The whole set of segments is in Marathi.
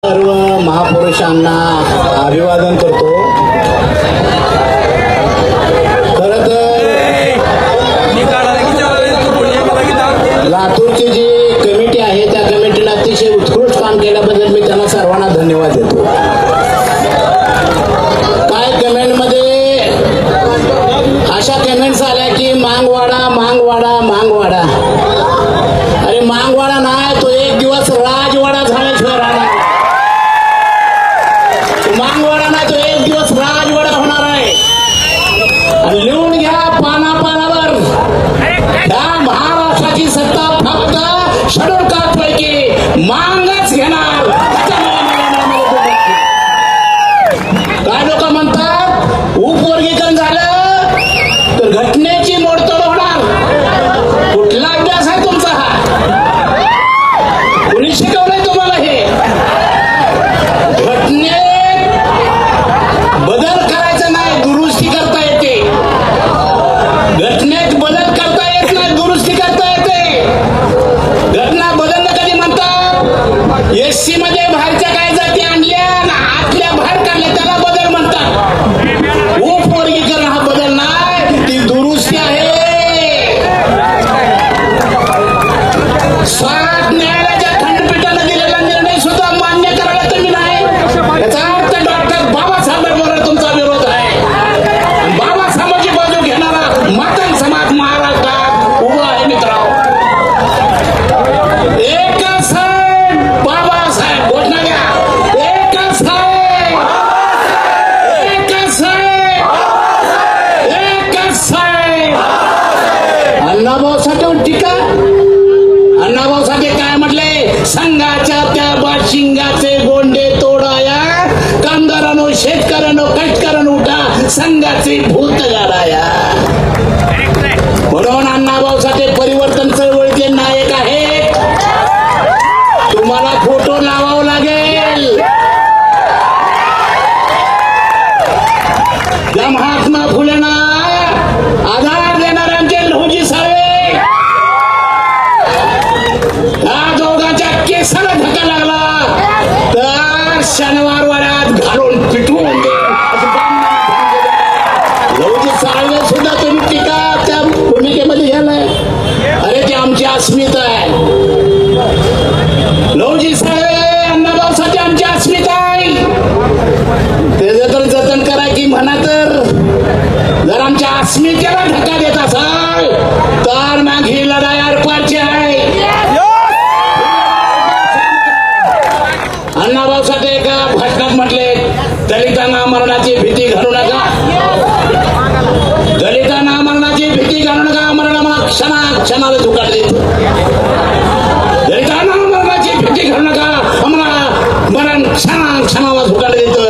सर्व महापुरुषांना अभिवादन करतो. खरं तर लातूरची जी कमिटी आहे त्या कमिटीला अतिशय उत्कृष्ट काम केल्याबद्दल मी त्यांना सर्वांना धन्यवाद देतो. काय कमेंटमध्ये अशा कमेंट्स आल्या की मांगवाडा मांगवाडा मांगवाडा. अरे मांगवाडा नाही, तो एक दिवस राजवाडा झाल्याशिवाय राहणार. मांगवाडा नाही, तो एक दिवस राजवाडा होणार आहे. आणि लिहून घ्या पानापानावर, त्या महाराष्ट्राची सत्ता फक्त शेड्यूल कास्ट पैकी मांगच घेणार. काय लोक म्हणतात उपवर्गीकरण झालं तर घटनेची मोडतोड होणार. कुठला अभ्यास आहे तुमचा हा? कुणी शिकवलंय तुम्हाला हे? घटनेत बदल करायचा नाही, दुरुस्ती करता येते. घटनेत बदल करता येत नाही, दुरुस्ती करता येते. घटना बदलणं कधी म्हणतात? एससी मध्ये बाहेरच्या काही जाती आणल्या आणि आतल्या बाहेर काढल्या, त्याला बदल म्हणतात. उपवर्गीकरण हा बदल नाही, ती दुरुस्ती आहे. स्वागत न्यायालयाच्या खंडपीठाने दिलेला निर्णय सुद्धा मान्य करायला तुम्ही नाही. याचा अर्थ डॉक्टर बाबासाहेबांबरोबर तुमचा विरोध आहे. आणि बाबासाहेबांची बाजू घेणारा मातंग समाज महाराष्ट्रात उभा आहे. मित्रांनो, एकच आहे बाबासाहेब. घोषणा घ्या, एकच आहे, एकच आहे, एकच आहे. अण्णाभाऊ साठे टीका. अण्णाभाऊ साठे काय म्हटले? संघाच्या त्या बाशिंगाचे गोंडे तोडाया, कामगारांनो शेतकऱ्यांनो कष्टकऱ्यांनो उठा, संघाचे भूत गाडाया. म्हणून अण्णाभाऊ साठे परिवर्तन चळवळीचे नायक आहेत. तुम्हाला फोटो लावावं लागेल. त्या महात्मा फुलेंना आधार देणारे आमचे लहुजी साळवे, या दोघांच्या केसाला धक्का लागला तर शनिवार वाड्यात घालून पिटवून दे. लहुजी साळवे सुद्धा तुम्ही टीका त्या भूमिकेमध्ये घ्यालाय. अरे ती आमची अस्मिता आहे. लहुजी साळवे अण्णाभाऊसाठी आमची अस्मिता आहे. त्याचं तर जतन करा की म्हणा. तर जर आमच्या अस्मितेला धक्का देत असाल तर मग ही लढाई आरपारची आहे. अण्णाभाऊसाठी एका भाषणात म्हटले, दलितांना मरणाची भीती घालू नका, दलितांना मरणाची भीती घालू नका. मरण मला क्षणाला झुकाट देतो. दलितांना मरणाची भीती घालू नका, आम्हाला मरण क्षणाला झुकाट देतो.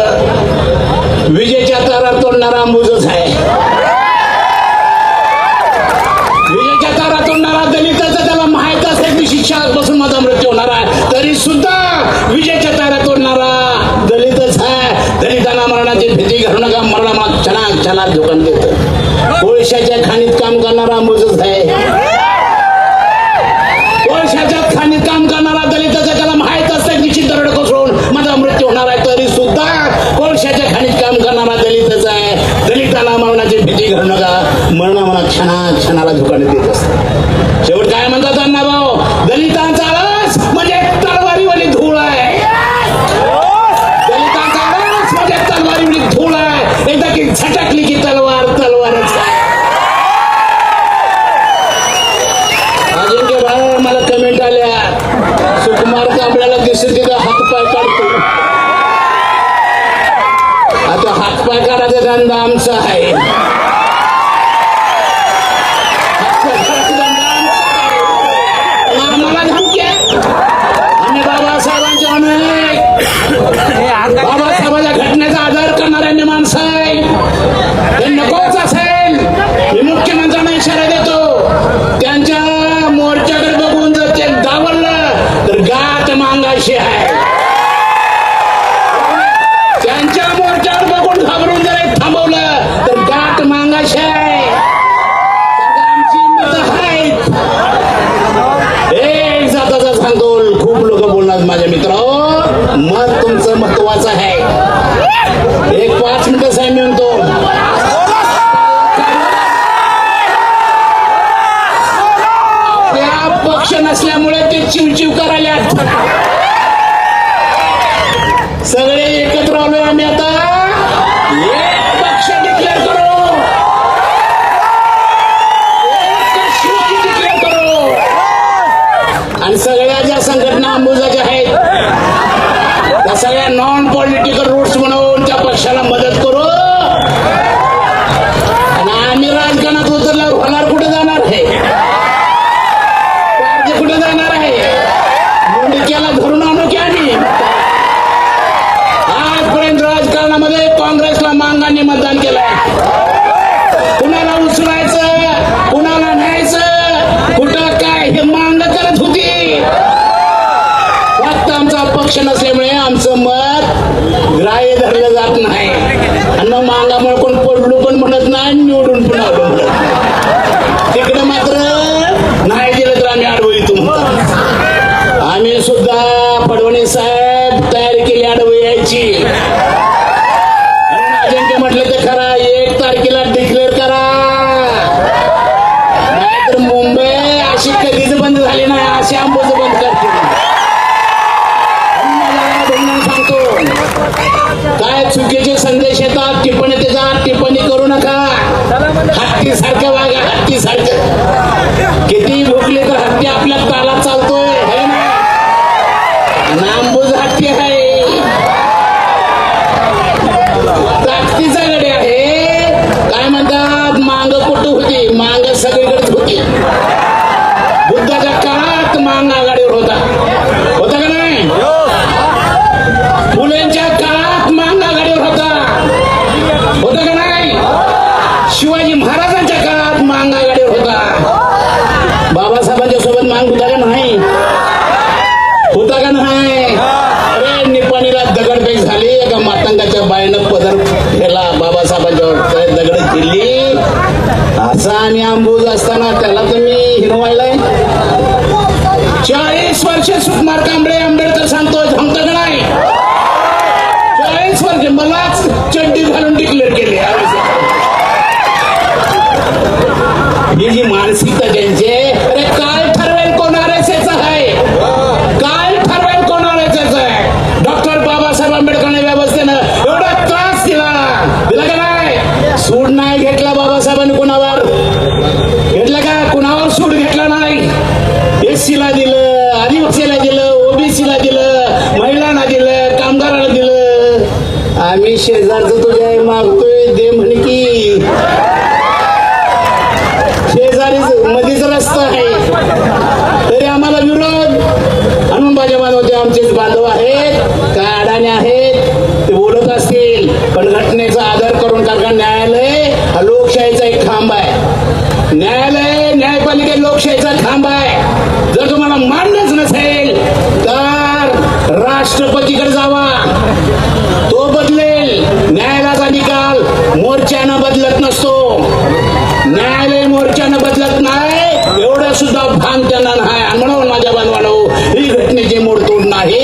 विजेच्या तारा तोडणारा मुजच आहे. विजेच्या तारा तोडणारा दलिताचा त्याला माहित असेल की शिक्षा बसून माझा मृत्यू होणार आहे, तरी सुद्धा विजेच्या तारा तोडणारा दलितच आहे. दलितांना मरणाची भीती घालू नका, मरणाला क्षणाला झुकाट देतो. कोळशाच्या खाणीत काम करणारा मुजच आहे. कोळशाच्या खाणीत काम करणारा दलिताचा त्याला माहित असतं की दरड कोसळून माझा मृत्यू होणार आहे, तरी सुद्धा कोळशाच्या खाणीत काम करणारा दलितच आहे. दलिताला मरणाची भीती घालू नका, मरण मला क्षणाला झुकाट देत असतं. शेवट काय म्हणतात अण्णाभाऊ? दलितांचा रस म्हणजे तलवारीवाली धूळ आहे. दलितांचा रस म्हणजे तलवारीवाली धूळ आहे. एकदा की झटकली की तलवारच आहे. अजिंक्य भाऊ, मला कमेंट आल्या, सुकुमार आपल्याला दिसत तिथं हातपाय काढतो. आता हातपाय काढायचा धंदा आमचा आहे. आम्हाला धमकी आहे. आम्ही बाबासाहेबांच्या बाबासाहेबांच्या घटनेचा आदर करणाऱ्यांनी माणसं आहे. हे नकोच असेल. मी मुख्यमंत्र्यांना इशारा देतो, त्यांच्या मोर्चाकडे बघून जर ते डावललं तर गाठ मांगाशी आहे. त्यांच्या मोर्चावर बघून घाबरून जर एक थांबवलं तर गाठ मांगाशी आहे. आमची मतं आहेत. एक जाताचा सांगतो, खूप लोक बोलणार माझ्या मित्र, मत नावाचा आहे. एक 5 मिनिटं साहेब मी म्हणतो. त्या पक्ष नसल्यामुळे ते चिवचिव करायला सगळे एकत्र आलोय आम्ही. आता एक पक्ष डिक्लेअर करू, एक शिवाजी डिक्लेअर करू आणि सगळ्या ज्या संघटना अंबुजाच्या आहेत त्या सगळ्या नॉन पॉलिटिकल रूट्स म्हणून त्या पक्षाला मदत करू. आणि आम्ही राजकारणात उतरल्यावर होणार कुठे जाणार आहे, कुठे जाणार आहे, मुंडक्याला धरून आणू की आम्ही. आजपर्यंत राजकारणामध्ये काँग्रेसला मांगांनी मतदान केलंय. कुणाला उचलायचं, कुणाला न्यायचं, कुठं काय हे मांग करत होती. फक्त आमचा पक्ष नसल्यामुळे आमचं मत ग्राह्य धरलं जात नाही. आणि मग मांगामुळे कोण पडलो पण म्हणत नाही, निवडून पण आलो म्हणत. तिकडे मात्र नाही दिलं तर आम्ही आडवं येतो म्हणतो. आम्ही सुद्धा फडणवीस साहेब तयारी केली आडवं यायची. अजिंक्य म्हटलं तर खरा 1 तारखेला डिक्लेअर करा, नाहीतर मुंबई अशी कधीच बंद झाली नाही, अशी आंबोज बंद करते. सांगतो काय चुकीचे संदेश येतात, टिप्पणी देतात, टिप्पणी करू नका. हत्ती सारखं वागा, हत्ती सारखं. किती भोगले तर हत्ती आपल्या तालात चालतोय है ना. आंबोज हत्ती आहे, ताकदीचा गडे आहे. काय म्हणतात, मांग कुठं होती, मांग सगळीकडेच होती. बुद्धाच्या काळात मांग आघाडीवर होता का नाही. फुलेंच्या काळात मांग आघाडीवर होता का नाही. शिवाजी महाराजांच्या काळात मांग आघाडीवर होता. बाबासाहेबांच्या सोबत मांग होता का नाही, होता का नाही. अरे निपाणीला दगडफेक झाली, एका मातंगाच्या बाईनं पदर केला, बाबासाहेबांच्या दगड दिली. असा आणि आंबूज असताना त्याला तुम्ही हिरवायलाय. 40 वर्ष सुकुमार कांबळे आंबेडकर सांगतोय, थांबतं का नाही. 40 वर्ष मलाच चड्डी घालून डिक्लेअर केली. ही जी मानसिकता त्यांची, अरे काय ठरवेल कोण RSS आहे, काय ठरवेल कोण RSS आहे. डॉक्टर बाबासाहेब आंबेडकरांनी व्यवस्थेनं एवढा त्रास दिला का नाही. सूड नाही घेतला बाबासाहेबांनी, कुणावर घेतला का, कुणावर सूड घेतला नाही. SC-ला दिलं, आदिवासीला दिलं, OBC-ला दिलं, महिलांना दिलं, कामगाराला दिलं. आम्ही शेजारचं तुझ्या मागतोय, दे म्हणे की. शेजारी मध्येच रस्ता आहे तरी आम्हाला विरोध. आणून माझ्या बांधव आमचेच बांधव आहेत, काय अडाणे आहेत, ते बोलत असतील. पण घटनेचा आदर करून, कारण न्यायालय हा लोकशाहीचा एक खांब आहे. न्यायालय न्यायपालिकेत लोकशाहीचा खांब आहे. जर तुम्हाला मान्यच नसेल तर राष्ट्रपतीकडे जावा, तो बदलेल. न्यायालयाचा निकाल मोर्चानं बदलत नसतो, न्यायालय मोर्चानं बदलत नाही, एवढं सुद्धा भान त्यांना नाही. आणि म्हणून माझ्या बांधवांनो, ही घटनेची मोडतोड नाही,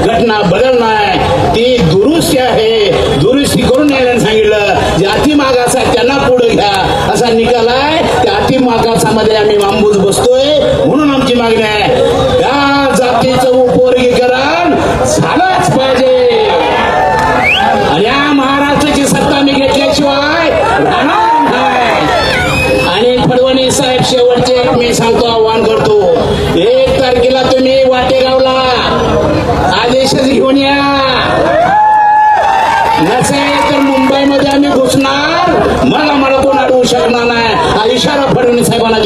घटना बदल नाही, ती दुरुस्ती आहे. दुरुस्ती करून न्यायालयाने सांगितलं जाती मागास आहे त्यांना पुढे घ्या, असा निकाल आहे. त्या अति मागासामध्ये आम्ही आंबूज बसतोय. म्हणून आमची मागणी आहे, त्या जातीचं उपवर्गीकरण झालंच पाहिजे. आणि या महाराष्ट्राची सत्ता मी घेतल्याशिवाय राहणार नाही. आणि फडणवीस साहेब, शेवटचे मी सांगतो, आव्हान करतो, 1 तारखेला तुम्ही वाटेगावला आदेशच घेऊन या. नसेल तर मुंबईमध्ये आम्ही घुसणार, मग आम्हाला कोण अडवू शकणार नाही. हा इशारा फडणवीस साहेबांना